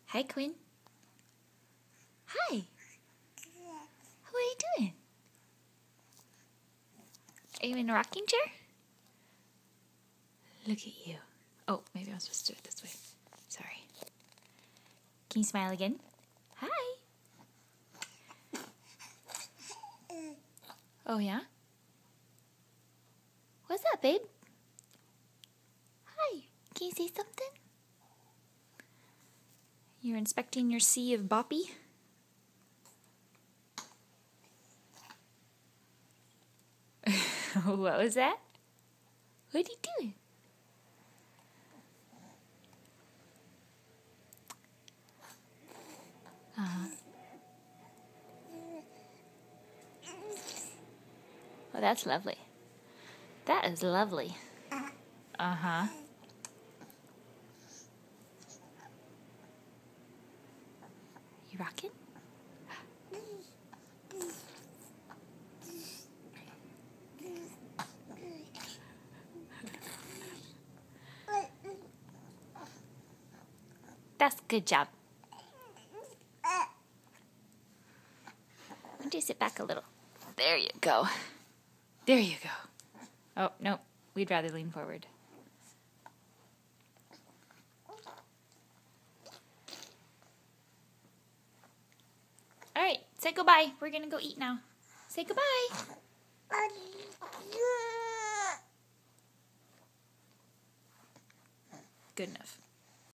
Hi, Quinn. Hi. What are you doing? Are you in a rocking chair? Look at you. Oh, maybe I'm supposed to do it this way. Sorry. Can you smile again? Hi. Oh, yeah? What's up, babe? Hi. Can you say something? You're inspecting your sea of boppy? What was that? What are you doing? Uh-huh. Oh, that's lovely. That is lovely. Uh-huh. You rocking? That's good job. Why don't you sit back a little? There you go. There you go. Oh, no. We'd rather lean forward. All right. Say goodbye. We're going to go eat now. Say goodbye. Good enough.